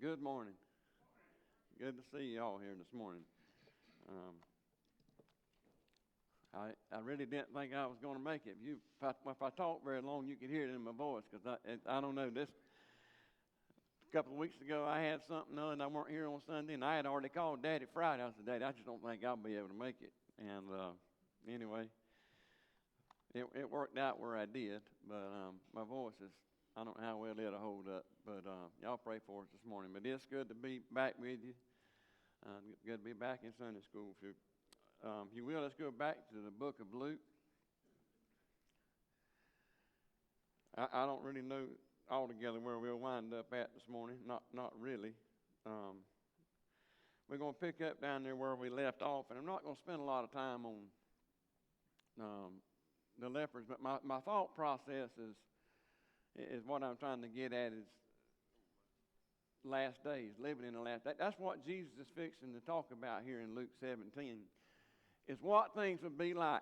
Good morning. Good to see you all here this morning. I really didn't think I was going to make it. If I talk very long, you could hear it in my voice because I don't know. This a couple of weeks ago, I had something other and I weren't here on Sunday, and I had already called Daddy Friday. I said, Daddy, I just don't think I'll be able to make it. And anyway, it worked out where I did, but my voice is, I don't know how well it'll hold up, but y'all pray for us this morning. But it's good to be back with you. Good to be back in Sunday school. If you will, let's go back to the book of Luke. I don't really know altogether where we'll wind up at this morning. Not really. We're going to pick up down there where we left off, and I'm not going to spend a lot of time on the lepers, but my thought process is what I'm trying to get at is last days, living in the last days. That's what Jesus is fixing to talk about here in Luke 17, is what things would be like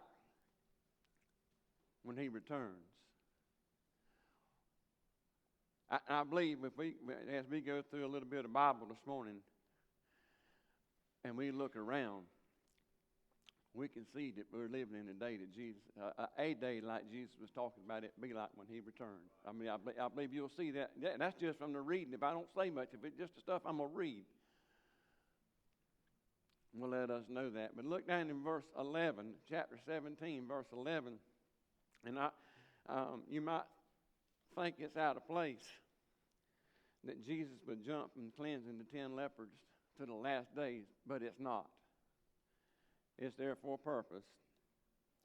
when he returns. I believe as we go through a little bit of Bible this morning and we look around, we can see that we're living in a day that Jesus, a day like Jesus was talking about it be like when he returned. I mean, I believe you'll see that. That's just from the reading. If I don't say much, if it's just the stuff I'm going to read, will let us know that. But look down in verse 11, chapter 17, verse 11. And you might think it's out of place that Jesus would jump from cleansing the 10 lepers to the last days, but it's not. It's there for a purpose.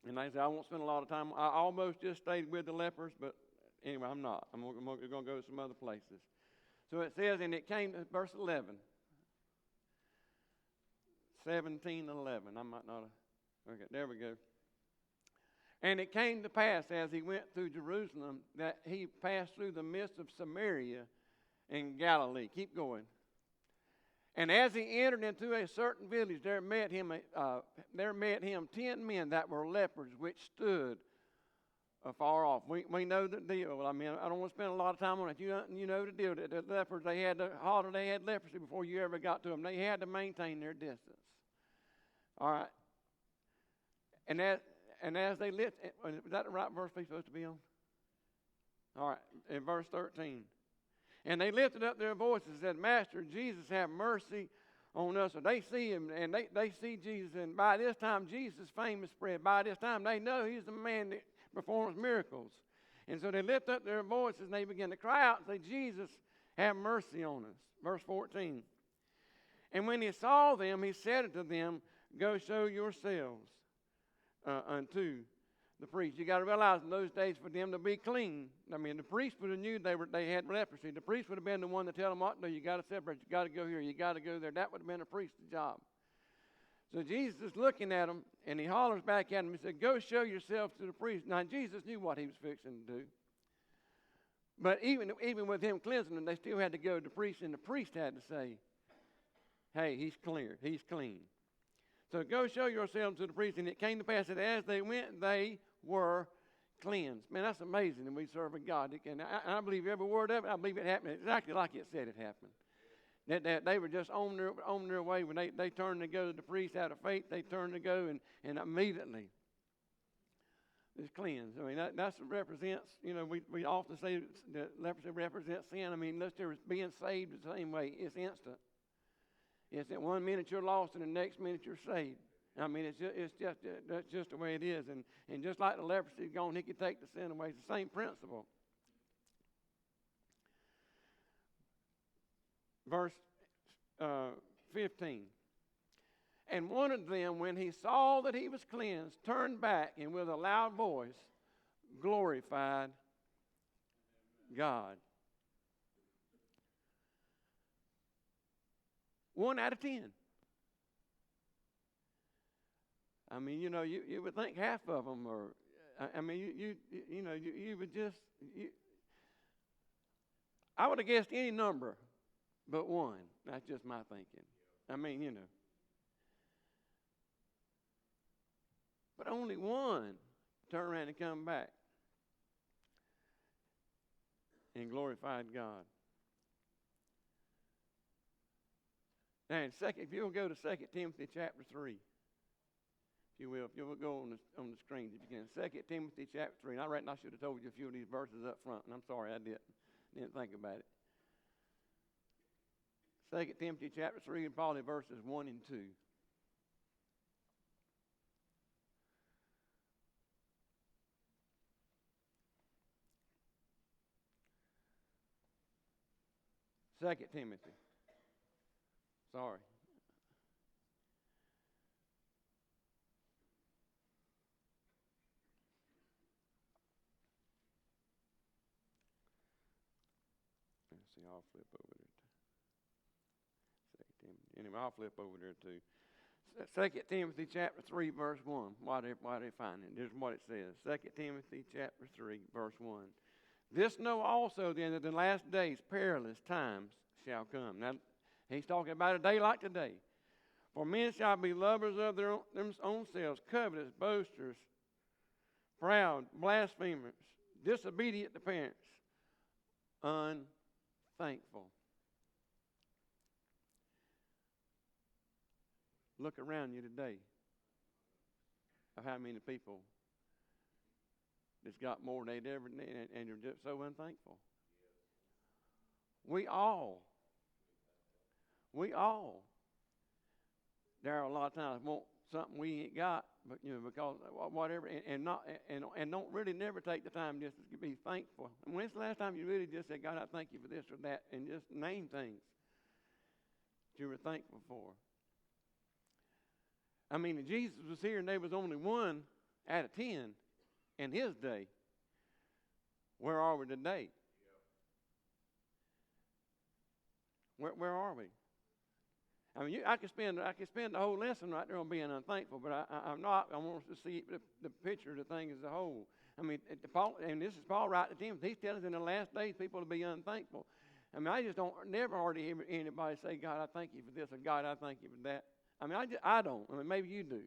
And like I said, I won't spend a lot of time. I almost just stayed with the lepers, but anyway, I'm not. I'm going to go to some other places. So it says, and it came to verse 11. 17:11. I might not have. Okay, there we go. And it came to pass as he went through Jerusalem that he passed through the midst of Samaria and Galilee. Keep going. And as he entered into a certain village, there met him 10 men that were lepers, which stood afar off. We know the deal. I mean, I don't want to spend a lot of time on it. You know the deal. The lepers, they had leprosy before you ever got to them. They had to maintain their distance. All right. And as they lifted, is that the right verse we're supposed to be on? All right, in verse 13. And they lifted up their voices and said, Master, Jesus, have mercy on us. So they see him, and they see Jesus. And by this time, Jesus' fame is spread. By this time, they know he's the man that performs miracles. And so they lift up their voices, and they begin to cry out and say, Jesus, have mercy on us. Verse 14. And when he saw them, he said unto them, Go show yourselves unto the priest. You got to realize in those days for them to be clean. I mean, the priest would have knew they had leprosy. The priest would have been the one to tell them what to do. You got to separate. You got to go here. You got to go there. That would have been a priest's job. So Jesus is looking at them, and he hollers back at them. He said, Go show yourselves to the priest. Now, Jesus knew what he was fixing to do. But even with him cleansing them, they still had to go to the priest, and the priest had to say, Hey, he's clear. He's clean. So go show yourselves to the priest. And it came to pass that as they went, they were cleansed. Man, that's amazing that we serve a God. And I believe every word of it. I believe it happened exactly like it said it happened. That they were just on their way. When they turned to go to the priest out of faith, they turned to go and immediately it's cleansed. I mean, that represents, we often say that leprosy represents sin. I mean, listen, being saved the same way. It's instant. It's that 1 minute you're lost and the next minute you're saved. I mean, that's just the way it is. And just like the leprosy is gone, he can take the sin away. It's the same principle. Verse 15. And one of them, when he saw that he was cleansed, turned back and with a loud voice glorified God. 1 out of 10. I mean, you would think half of them are. I mean, you would just. I would have guessed any number, but 1. That's just my thinking. I mean, but only 1 turned around and come back and glorified God. And if you'll go to 2 Timothy chapter 3, if you will go on the screen if you can. 2 Timothy chapter 3. And I reckon I should have told you a few of these verses up front, and I'm sorry I didn't think about it. 2 Timothy chapter 3 and probably verses 1 and 2. Second Timothy. Sorry. Let's see, I'll flip over there. 2 Timothy. Anyway, I'll flip over there too. 2 Timothy chapter 3, verse 1. Why they find it? This is what it says. 2 Timothy chapter 3, verse 1. This know also then that in the last days perilous times shall come. Now, he's talking about a day like today. For men shall be lovers of their own selves, covetous, boasters, proud, blasphemers, disobedient to parents, unthankful. Look around you today of how many people that's got more than they'd ever need, and you're just so unthankful. We all. There are a lot of times want something we ain't got, but because whatever, and don't really never take the time just to be thankful. And when's the last time you really just said, God, I thank you for this or that, and just name things that you were thankful for? I mean, Jesus was here, and there was only 1 out of 10 in his day. Where are we today? Where are we? I mean, I could spend the whole lesson right there on being unthankful, but I'm not. I want us to see the picture of the thing as a whole. I mean, Paul, and this is Paul right to Timothy. He's telling us in the last days people to be unthankful. I mean, I just never hardly hear anybody say, God, I thank you for this, or God, I thank you for that. I mean, I don't. I mean, maybe you do.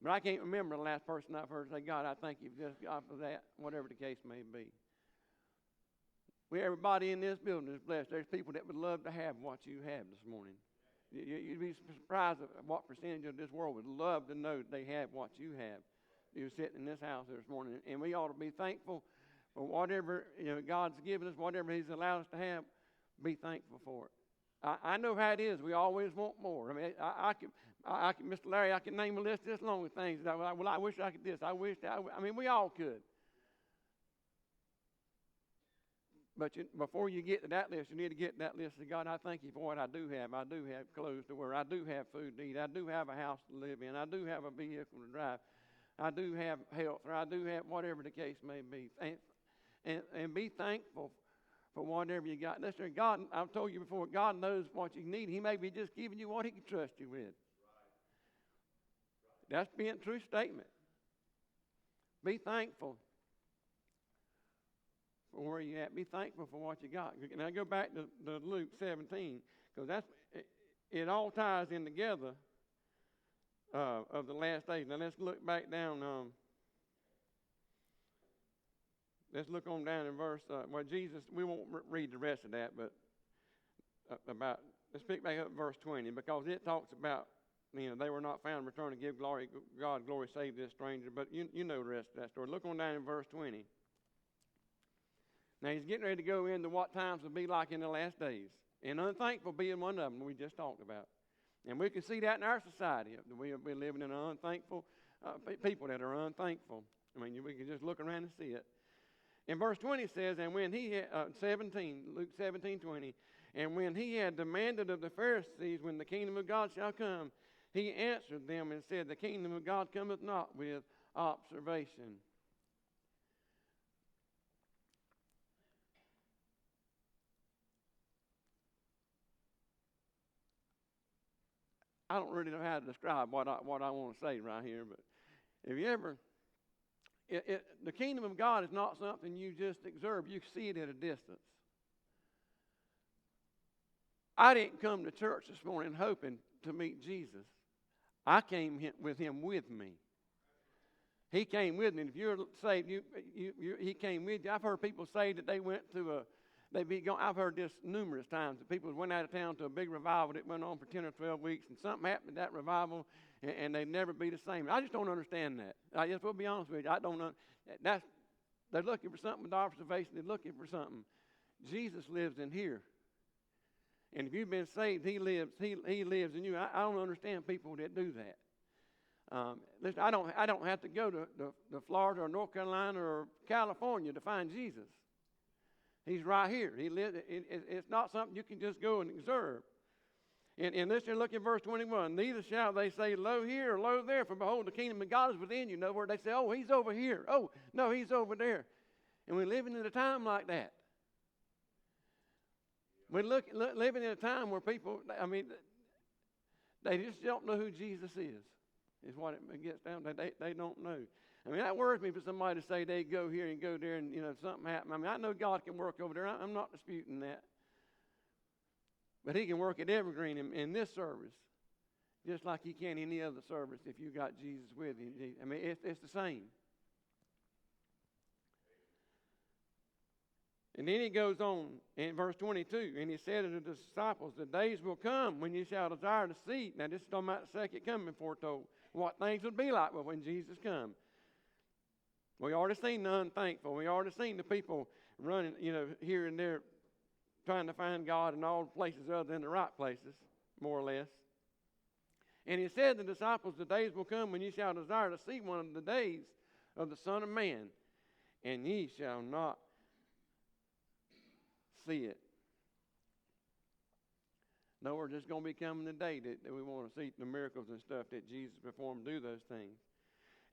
But I can't remember the last person I've heard say, God, I thank you for this, God, for that, whatever the case may be. Everybody in this building is blessed. There's people that would love to have what you have this morning. You'd be surprised at what percentage of this world would love to know that they have what you have. You're sitting in this house this morning, and we ought to be thankful for whatever God's given us, whatever He's allowed us to have. Be thankful for it. I know how it is. We always want more. I mean, I can, Mr. Larry, I can name a list this long with things. Well, I wish I could this. I wish that. I mean, we all could. But before you get to that list, you need to get to that list of God, I thank you for what I do have. I do have clothes to wear. I do have food to eat. I do have a house to live in. I do have a vehicle to drive. I do have health, or I do have whatever the case may be. And be thankful for whatever you got. Listen, God, I've told you before, God knows what you need. He may be just giving you what He can trust you with. That's being a true statement. Be thankful for where you're at. Be thankful for what you got. Now go back to Luke 17, because it all ties in together of the last days. Now let's look back down. Let's look on down in verse, Jesus, we won't read the rest of that, but let's pick back up verse 20, because it talks about, they were not found, return to give glory, God glory, save this stranger, but you know the rest of that story. Look on down in verse 20. Now he's getting ready to go into what times will be like in the last days, and unthankful being one of them we just talked about. And we can see that in our society. We're living in unthankful people that are unthankful. I mean, we can just look around and see it. In verse 20 says, and when he had, Luke 17:20, and when he had demanded of the Pharisees when the kingdom of God shall come, he answered them and said, the kingdom of God cometh not with observation. I don't really know how to describe what I want to say right here, but if you ever, the kingdom of God is not something you just observe. You see it at a distance. I didn't come to church this morning hoping to meet Jesus. I came with Him with me. He came with me. If you're saved, He came with you. I've heard people say that they went to They'd be going. I've heard this numerous times. That people went out of town to a big revival that went on for 10 or 12 weeks, and something happened at that revival, and they'd never be the same. I just don't understand that. I just will be honest with you. I don't know. They're looking for something with observation. They're looking for something. Jesus lives in here. And if you've been saved, He lives in you. I don't understand people that do that. Listen, I don't have to go to Florida or North Carolina or California to find Jesus. He's right here. He lives. It's not something you can just go and observe. And listen, look at verse 21. Neither shall they say, lo here or lo there, for behold, the kingdom of God is within you. No, where they say, oh, He's over here. Oh, no, He's over there. And we're living in a time like that. We're living in a time where people, they just don't know who Jesus is what it gets down to. They don't know. That worries me for somebody to say they go here and go there and, something happen. I know God can work over there. I'm not disputing that. But He can work at Evergreen in this service just like He can any other service if you got Jesus with you. It's the same. And then He goes on in verse 22, and He said unto the disciples, the days will come when you shall desire to see. Now this is talking about the second coming foretold. What things would be like when Jesus comes. We already seen the unthankful. We already seen the people running, here and there, trying to find God in all places other than the right places, more or less. And He said to the disciples, the days will come when ye shall desire to see one of the days of the Son of Man, and ye shall not see it. No, we're just going to be coming the day that we want to see the miracles and stuff that Jesus performed, do those things.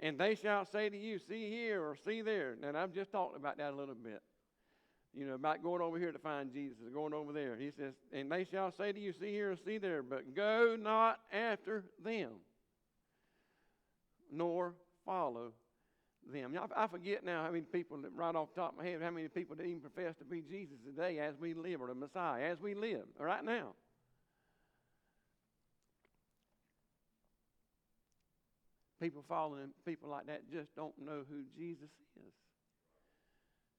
And they shall say to you, see here or see there. And I've just talked about that a little bit. About going over here to find Jesus, going over there. He says, and they shall say to you, see here or see there, but go not after them, nor follow them. I forget now how many people, that right off the top of my head, how many people that even profess to be Jesus today as we live, or the Messiah as we live right now. People following people like that just don't know who Jesus is.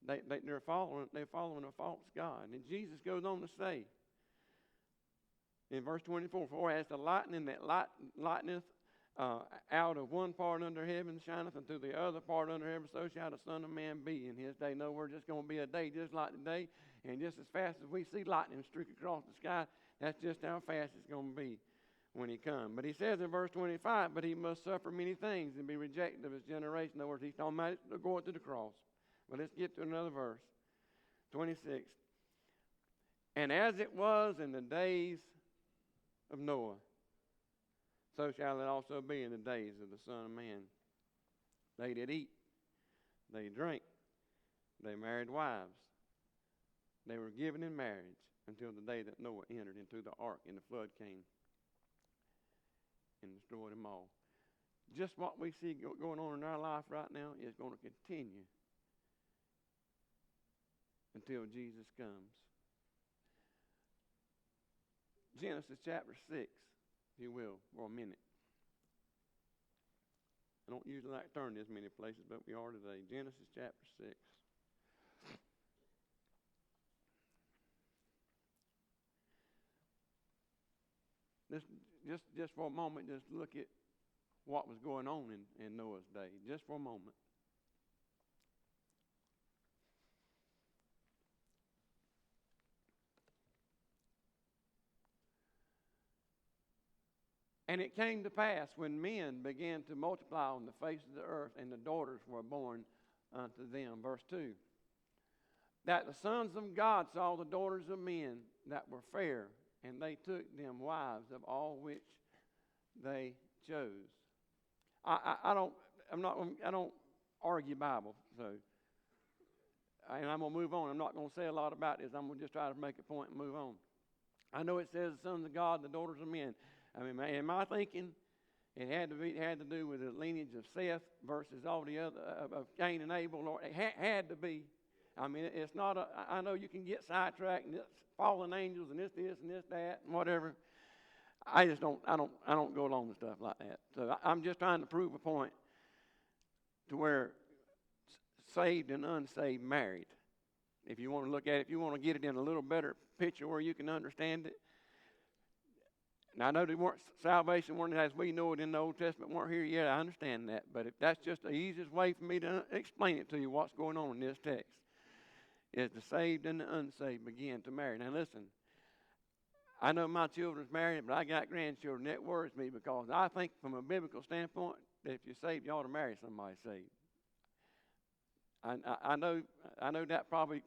They're following a false God. And Jesus goes on to say in verse 24, for as the lightning that lighteneth out of one part under heaven shineth unto the other part under heaven, so shall the Son of Man be in His day. No, we're just going to be a day just like today, and just as fast as we see lightning streak across the sky, that's just how fast it's going to be when He comes. But He says in verse 25, but He must suffer many things and be rejected of His generation. In other words, He's talking about going to the cross. But let's get to another verse, 26. And as it was in the days of Noah, so shall it also be in the days of the Son of Man. They did eat, they drank, they married wives, they were given in marriage until the day that Noah entered into the ark, and the flood came and destroyed them all. Just what we see going on in our life right now is going to continue until Jesus comes. Genesis chapter 6, if you will, for a minute. I don't usually like to turn this many places, but we are today. Genesis chapter 6. Just for a moment, just look at what was going on in Noah's day. Just for a moment. And it came to pass when men began to multiply on the face of the earth, and the daughters were born unto them. Verse 2. That the sons of God saw the daughters of men that were fair, and they took them wives of all which they chose. I don't argue Bible, so, and I'm gonna move on. I'm not gonna say a lot about this. I'm gonna just try to make a point and move on. I know it says the sons of God, the daughters of men. In my thinking, it had to do with the lineage of Seth versus all the other of Cain and Abel. Lord, it had to be. It's not. I know you can get sidetracked and it's fallen angels and this and this that and whatever. I just don't. I don't go along with stuff like that. So I'm just trying to prove a point to where saved and unsaved married. If you want to look at it, if you want to get it in a little better picture where you can understand it. Now, I know salvation weren't as we know it in the Old Testament weren't here yet. I understand that. But if that's just the easiest way for me to explain it to you, what's going on in this text, is the saved and the unsaved begin to marry. Now, listen, I know my children's married, but I got grandchildren. That worries me because I think from a biblical standpoint that if you're saved, you ought to marry somebody saved. I know that probably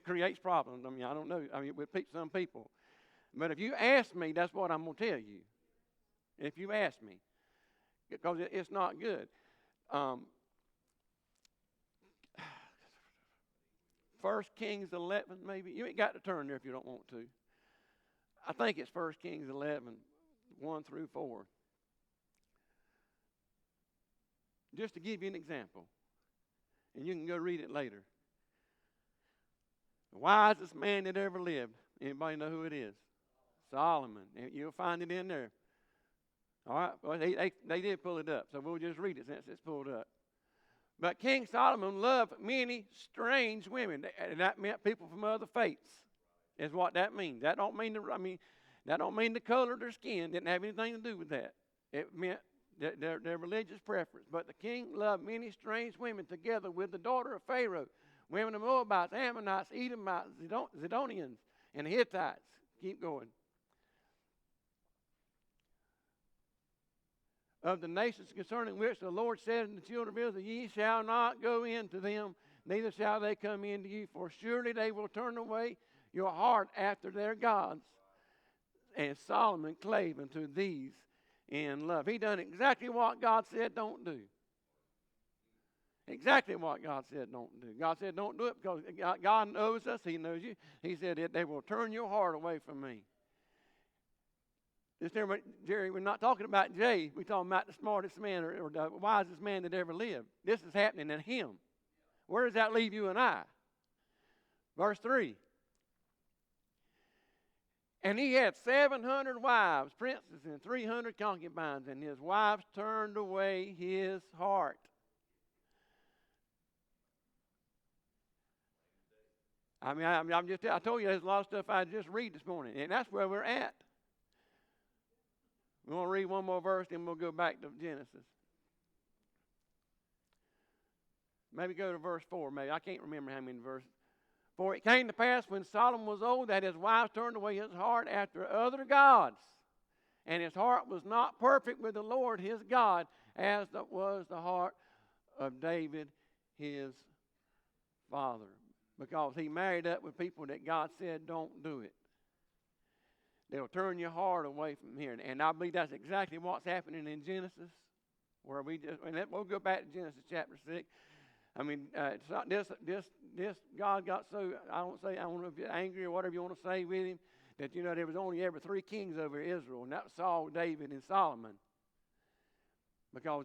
creates problems. I mean, I don't know. I mean, with some people. But if you ask me, that's what I'm going to tell you. If you ask me. Because it's not good. 1 Kings 11, maybe. You ain't got to turn there if you don't want to. I think it's 1 Kings 11, 1 through 4. Just to give you an example. And you can go read it later. The wisest man that ever lived. Anybody know who it is? Solomon. And you'll find it in there. All right. Well, they did pull it up, so we'll just read it since it's pulled up. But King Solomon loved many strange women. And that meant people from other faiths. Is what that means. That don't mean the color of their skin. Didn't have anything to do with that. It meant their religious preference. But the king loved many strange women together with the daughter of Pharaoh, women of Moabites, Ammonites, Edomites, Zidonians, and Hittites. Keep going. Of the nations concerning which the Lord said unto the children of Israel, ye shall not go into them, neither shall they come into you, for surely they will turn away your heart after their gods. And Solomon clave unto these in love. He done exactly what God said don't do. Exactly what God said don't do. God said don't do it because God knows us. He knows you. He said they will turn your heart away from me. Jerry, we're not talking about Jay. We're talking about the smartest man or the wisest man that ever lived. This is happening in him. Where does that leave you and I? Verse 3. And he had 700 wives, princes, and 300 concubines, and his wives turned away his heart. I mean, I told you there's a lot of stuff I just read this morning, and that's where we're at. We're going to read one more verse, then we'll go back to Genesis. Maybe go to verse 4, maybe. I can't remember how many verses. For it came to pass when Solomon was old that his wives turned away his heart after other gods. And his heart was not perfect with the Lord his God, as was the heart of David his father. Because he married up with people that God said don't do it. They'll turn your heart away from here. And I believe that's exactly what's happening in Genesis. We'll go back to Genesis chapter 6. I mean, it's not this God got so, I don't know if you're angry or whatever you want to say with him, that, there was only ever 3 kings over Israel, and that was Saul, David, and Solomon. Because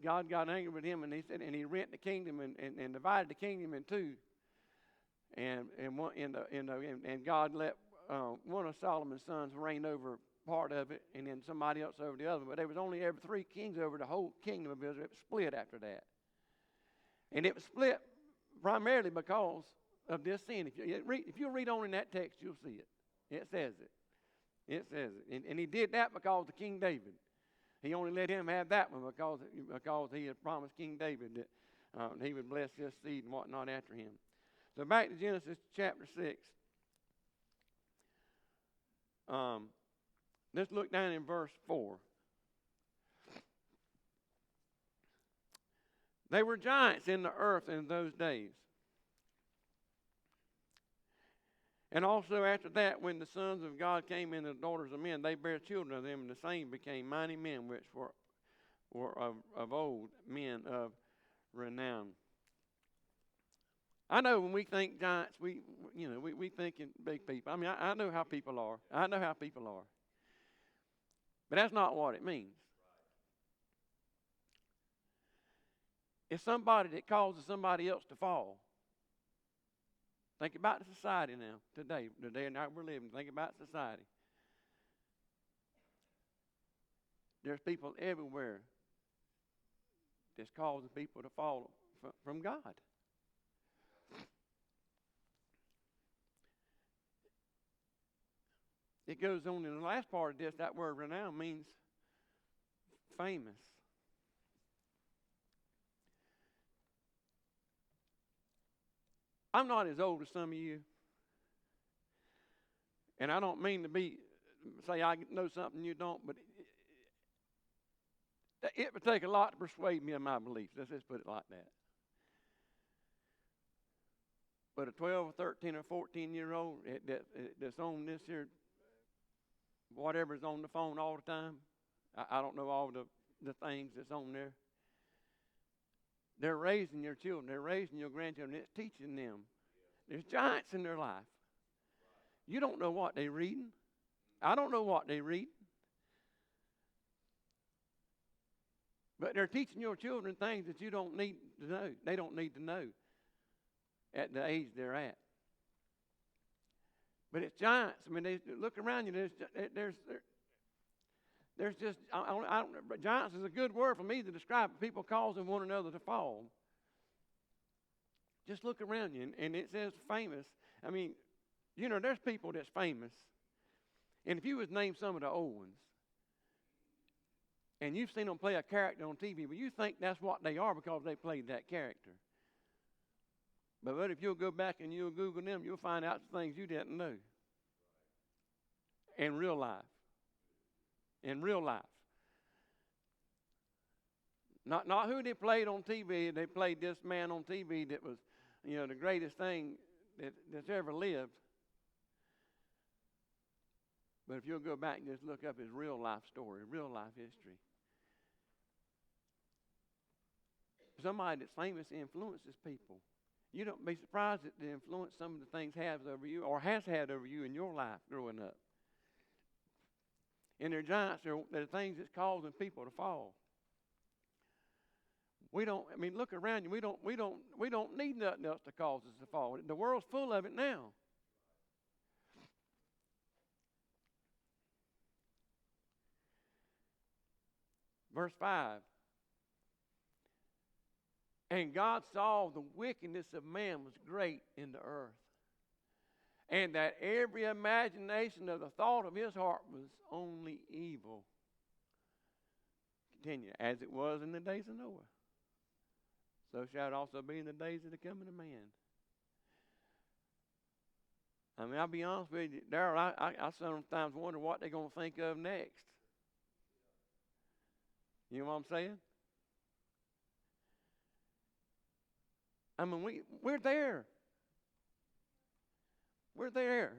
God got angry with him, and he rent the kingdom and divided the kingdom in 2. And God let one of Solomon's sons reign over part of it, and then somebody else over the other. But there was only ever 3 kings over the whole kingdom of Israel. It was split after that. And it was split primarily because of this sin. If you read on in that text, you'll see it. It says it. It says it. And he did that because of King David. He only let him have that one because he had promised King David that he would bless his seed and whatnot after him. So back to Genesis chapter 6. Let's look down in verse 4. They were giants in the earth in those days. And also after that, when the sons of God came in the daughters of men, they bare children of them, and the same became mighty men, which were of old, men of renown. I know when we think giants, we think in big people. I mean, I know how people are. I know how people are. But that's not what it means. It's somebody that causes somebody else to fall. Think about society now, today, the day and night we're living. Think about society. There's people everywhere that's causing people to fall from God. It goes on in the last part of this, that word renown means famous. I'm not as old as some of you. And I don't mean to say I know something you don't, but it would take a lot to persuade me of my beliefs. Let's just put it like that. But a 12 or 13 or 14-year-old that's on this here, whatever's on the phone all the time, I don't know all the things that's on there. They're raising your children. They're raising your grandchildren. It's teaching them. There's giants in their life. You don't know what they're reading. I don't know what they read. But they're teaching your children things that you don't need to know. They don't need to know at the age they're at. But it's giants. I mean, they look around you. There's just, giants is a good word for me to describe people causing one another to fall. Just look around you, and it says famous. I mean, you know, there's people that's famous. And if you was name some of the old ones, and you've seen them play a character on TV, but you think that's what they are because they played that character. But if you'll go back and you'll Google them, you'll find out things you didn't know. In real life. In real life. Not who they played on TV. They played this man on TV that was, you know, the greatest thing that's ever lived. But if you'll go back and just look up his real life story, real life history. Somebody that's famous influences people. You don't be surprised at the influence some of the things has over you or has had over you in your life growing up. And they're giants. They're things that's causing people to fall. Look around you. We don't need nothing else to cause us to fall. The world's full of it now. Verse 5. And God saw the wickedness of man was great in the earth, and that every imagination of the thought of his heart was only evil. Continue. As it was in the days of Noah, so shall it also be in the days of the coming of man. I mean, I'll be honest with you, Darrell, I sometimes wonder what they're going to think of next. You know what I'm saying? I mean, we're there. We're there.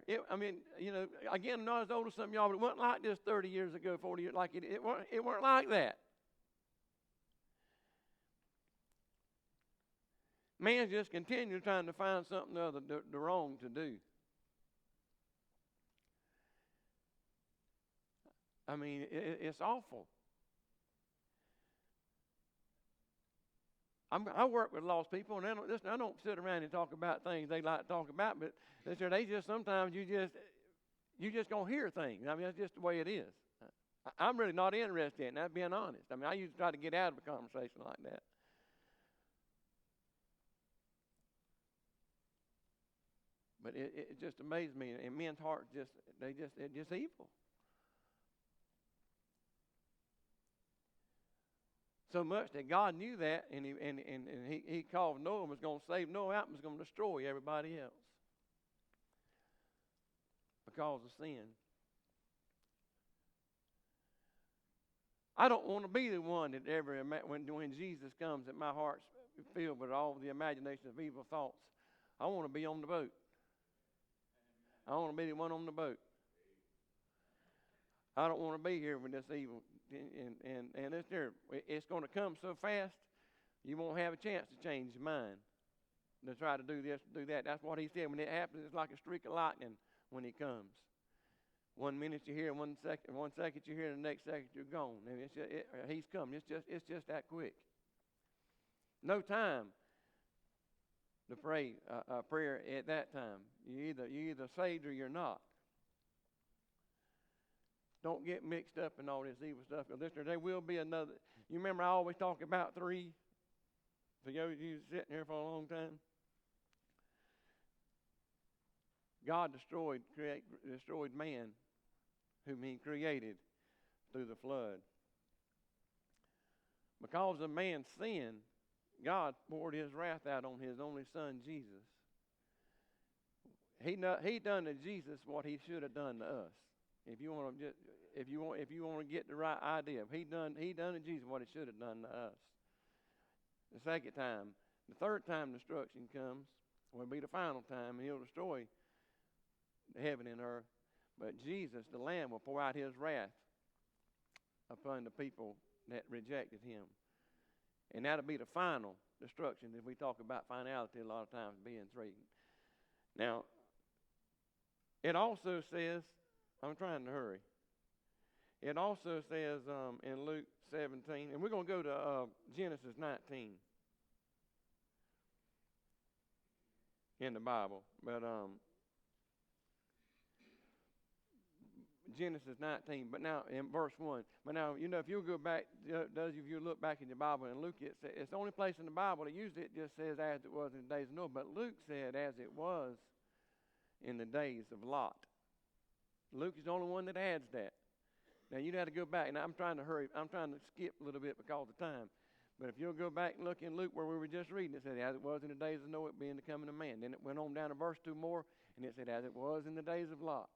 Again, I'm not as old as some of y'all, but it wasn't like this 30 years ago, 40 years, like it weren't like that. Man just continued trying to find something other the wrong to do. I mean, it's awful. I work with lost people, and I don't sit around and talk about things they like to talk about, but they just sometimes you just gonna hear things. I mean, that's just the way it is. I'm really not interested in that, being honest. I mean, I usually try to get out of a conversation like that. But it just amazed me, and men's hearts they're just evil. So much that God knew that, and he called Noah and was going to save Noah out and was going to destroy everybody else because of sin. I don't want to be the one that when Jesus comes, that my heart's filled with all the imagination of evil thoughts. I want to be on the boat. I want to be the one on the boat. I don't want to be here with this evil. And it's going to come so fast, you won't have a chance to change your mind, to try to do this, do that. That's what he said. When it happens, it's like a streak of lightning when he comes. 1 minute you're here, 1 second you're here, and the next second you're gone. And he's coming. It's just that quick. No time to pray a prayer at that time. You're either saved or you're not. Don't get mixed up in all this evil stuff. Listener, there will be another. You remember I always talk about 3? For you sitting here for a long time. God destroyed man whom he created through the flood. Because of man's sin, God poured his wrath out on his only son, Jesus. He done to Jesus what he should have done to us. If you want to get the right idea, he done to Jesus what he should have done to us. The second time, the third time destruction comes, will be the final time, and he'll destroy heaven and earth. But Jesus, the Lamb, will pour out his wrath upon the people that rejected him. And that'll be the final destruction. If we talk about finality, a lot of times being three. Now, it also says, I'm trying to hurry. It also says in Luke 17, and we're going to go to Genesis 19 in the Bible. But Genesis 19, but now in verse 1. But now, if you go back, those of you look back in your Bible and Luke, it's the only place in the Bible that usually it just says as it was in the days of Noah. But Luke said as it was in the days of Lot. Luke is the only one that adds that. Now, you'd have to go back, and I'm trying to hurry. I'm trying to skip a little bit because of time. But if you'll go back and look in Luke where we were just reading, it said, as it was in the days of Noah, being the coming of man. Then it went on down to verse 2 more, and it said, as it was in the days of Lot.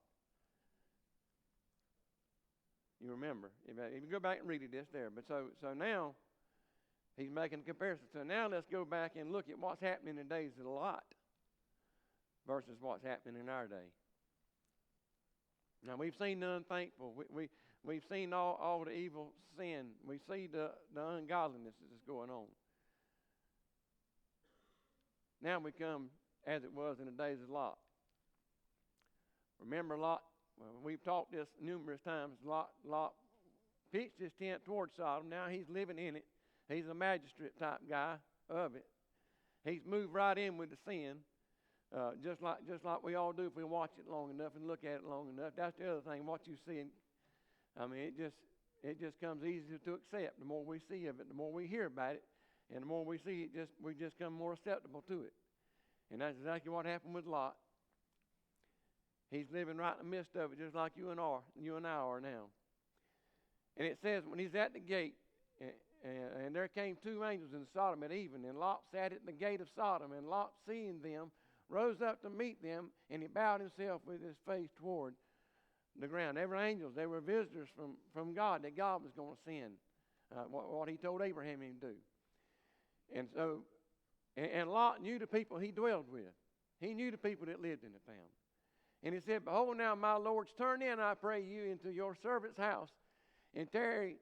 You remember. If you go back and read it, it's there. But so now, he's making a comparison. So now let's go back and look at what's happening in the days of Lot versus what's happening in our day. Now, we've seen the unthankful. We've seen all the evil sin. We see the ungodliness that's going on. Now we come as it was in the days of Lot. Remember Lot? Well, we've talked this numerous times. Lot pitched his tent towards Sodom. Now he's living in it. He's a magistrate type guy of it. He's moved right in with the sin. Just like we all do if we watch it long enough and look at it long enough. That's the other thing. What you see, I mean, it just comes easier to accept. The more we see of it, the more we hear about it, and the more we see it, we just come more acceptable to it. And that's exactly what happened with Lot. He's living right in the midst of it, just like you and I are now. And it says when he's at the gate, and there came two angels in Sodom at even, and Lot sat at the gate of Sodom, and Lot, seeing them, rose up to meet them, and he bowed himself with his face toward the ground. They were angels. They were visitors from God that God was going to send, what he told Abraham he'd do. And so, and Lot knew the people he dwelled with. He knew the people that lived in the town. And he said, behold, now, my lords, turn in, I pray you, into your servant's house, and tarry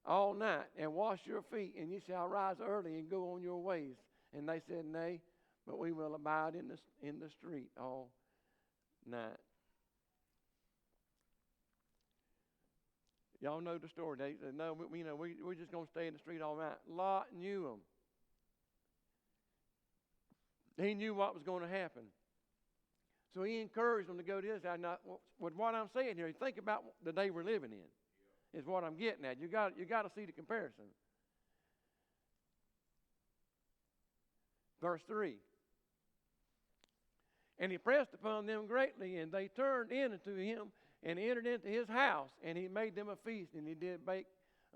all night, and wash your feet, and you shall rise early and go on your ways. And they said, nay, but we will abide in the street all night. Y'all know the story. They said, no, we're just going to stay in the street all night. Lot knew them. He knew what was going to happen. So he encouraged them to go to this side. Now, with what I'm saying here, think about the day we're living in, is what I'm getting at. You got to see the comparison. Verse 3. And he pressed upon them greatly, and they turned in unto him, and entered into his house, and he made them a feast, and he did bake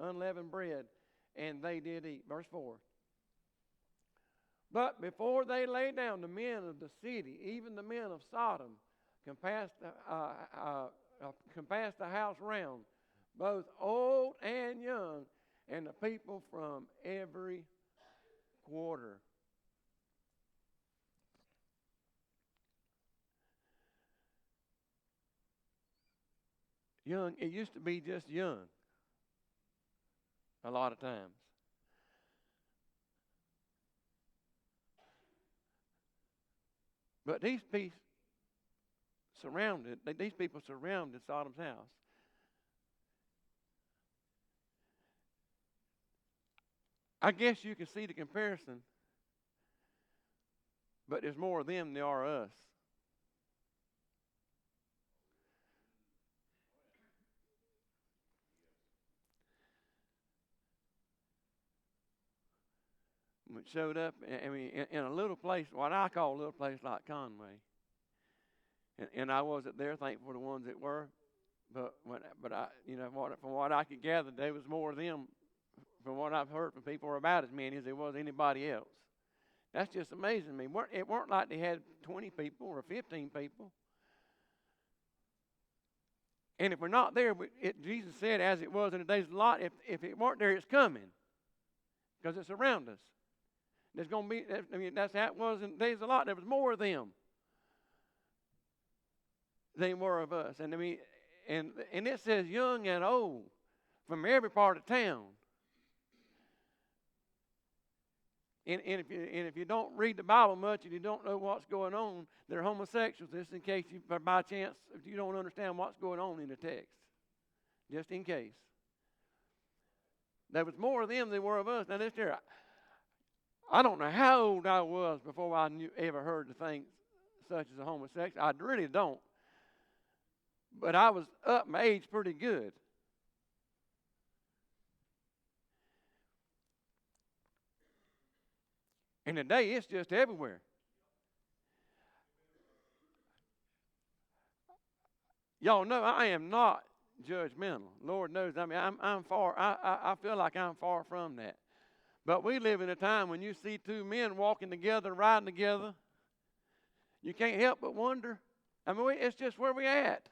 unleavened bread, and they did eat. Verse 4. But before they lay down, the men of the city, even the men of Sodom, compassed the house round, both old and young, and the people from every quarter. Young, it used to be just young a lot of times. But these people surrounded Sodom's house. I guess you can see the comparison, but there's more of them than there are us. It showed up, in a little place, what I call a little place like Conway. And I wasn't there, thankful for the ones that were. But I, from what I could gather, there was more of them. From what I've heard from people, were about as many as there was anybody else. That's just amazing to me. It weren't like they had 20 people or 15 people. And if we're not there, Jesus said, as it was in the days of Lot, if it weren't there, it's coming. Because it's around us. There's going to be, that's how it was in the days of Lot. There was more of them than were of us. And and it says young and old from every part of town. And if you don't read the Bible much and you don't know what's going on, they're homosexuals. Just in case by chance, if you don't understand what's going on in the text. Just in case. There was more of them than were of us. Now this here, I don't know how old I was before I ever heard the thing such as a homosexual. I really don't. But I was up my age pretty good. And today it's just everywhere. Y'all know I am not judgmental. Lord knows. I'm far. I feel like I'm far from that. But we live in a time when you see two men walking together, riding together, you can't help but wonder. It's just where we're at.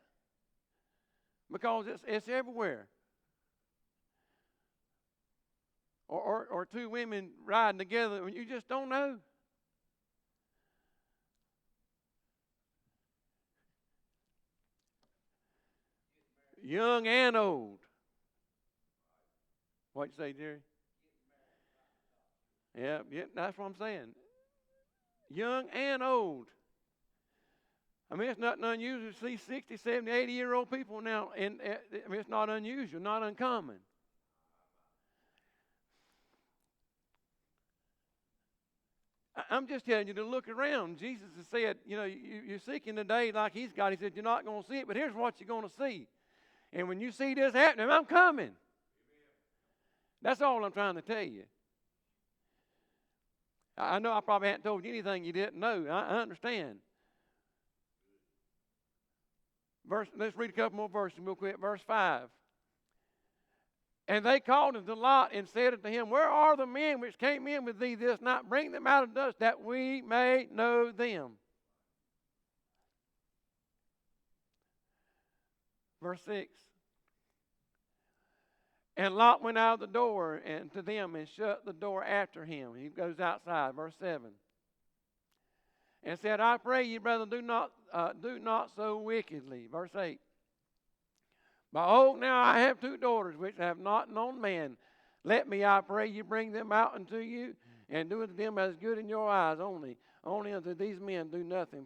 Because it's everywhere. Or two women riding together and you just don't know. Young and old. What'd you say, Jerry? Yeah, that's what I'm saying. Young and old. It's nothing unusual to see 60, 70, 80-year-old people now. And it's not unusual, not uncommon. I'm just telling you to look around. Jesus has said, you're seeking today like he's got. He said, you're not going to see it, but here's what you're going to see. And when you see this happening, I'm coming. That's all I'm trying to tell you. I know I probably haven't told you anything you didn't know. I understand. Let's read a couple more verses real quick. Verse 5. And they called unto Lot and said unto him, where are the men which came in with thee this night? Bring them out of dust, that we may know them. Verse 6. And Lot went out of the door and to them and shut the door after him. He goes outside. Verse 7. And said, I pray you, brethren, do not so wickedly. Verse 8. Behold, now I have two daughters which have not known man. Let me, I pray you, bring them out unto you, and do unto them as good in your eyes only. Only unto these men do nothing,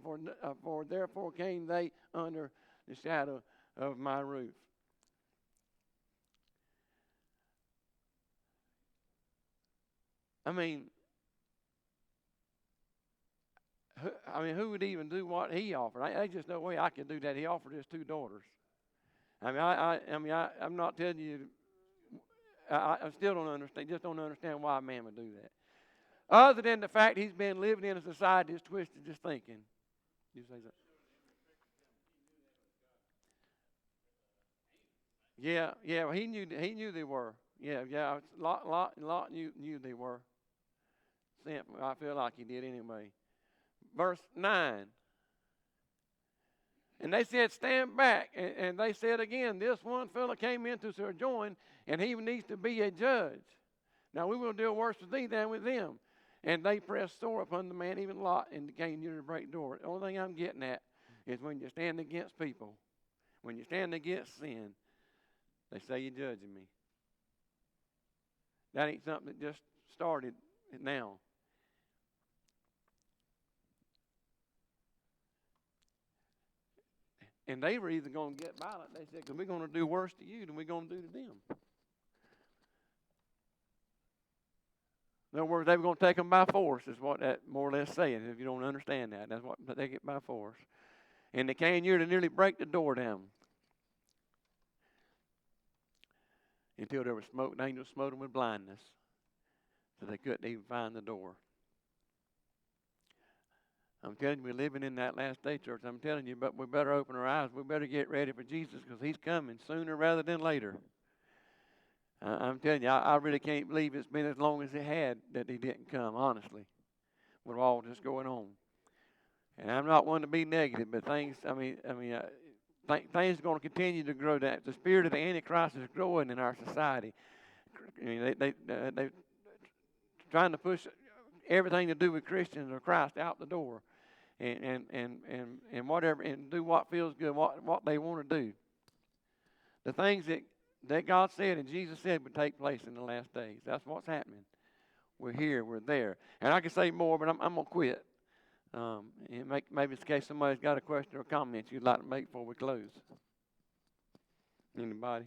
for therefore came they under the shadow of my roof. Who would even do what he offered? There's just no way I could do that. He offered his two daughters. I'm not telling you. I still don't understand. Just don't understand why a man would do that. Other than the fact he's been living in a society that's twisted his thinking. You say that? Yeah. Well, he knew they were. Yeah. Lot knew they were. I feel like he did anyway. Verse 9. And they said, stand back. And they said again, this one fellow came in to sojourn, and he needs to be a judge. Now we will deal worse with thee than with them. And they pressed sore upon the man, even Lot, and came near to break the door. The only thing I'm getting at is when you stand against people, when you stand against sin, they say you're judging me. That ain't something that just started now. And they were either going to get violent. They said, because we're going to do worse to you than we're going to do to them. In other words, they were going to take them by force, is what that more or less saying. If you don't understand that, that's what they get by force. And they came near to nearly break the door down. Until there was smoke, the angel smote them with blindness. So they couldn't even find the door. I'm telling you, we're living in that last day, church. I'm telling you, but we better open our eyes. We better get ready for Jesus because he's coming sooner rather than later. I'm telling you, I really can't believe it's been as long as it had that he didn't come, honestly, with all this going on. And I'm not one to be negative, but things are going to continue to grow. That the spirit of the Antichrist is growing in our society. I mean, they're trying to push everything to do with Christians or Christ out the door, and whatever, and do what feels good, what they want to do. The things that God said and Jesus said would take place in the last days. That's what's happening. We're here. We're there. And I can say more, but I'm going to quit. Maybe it's in case somebody's got a question or comment you'd like to make before we close. Anybody?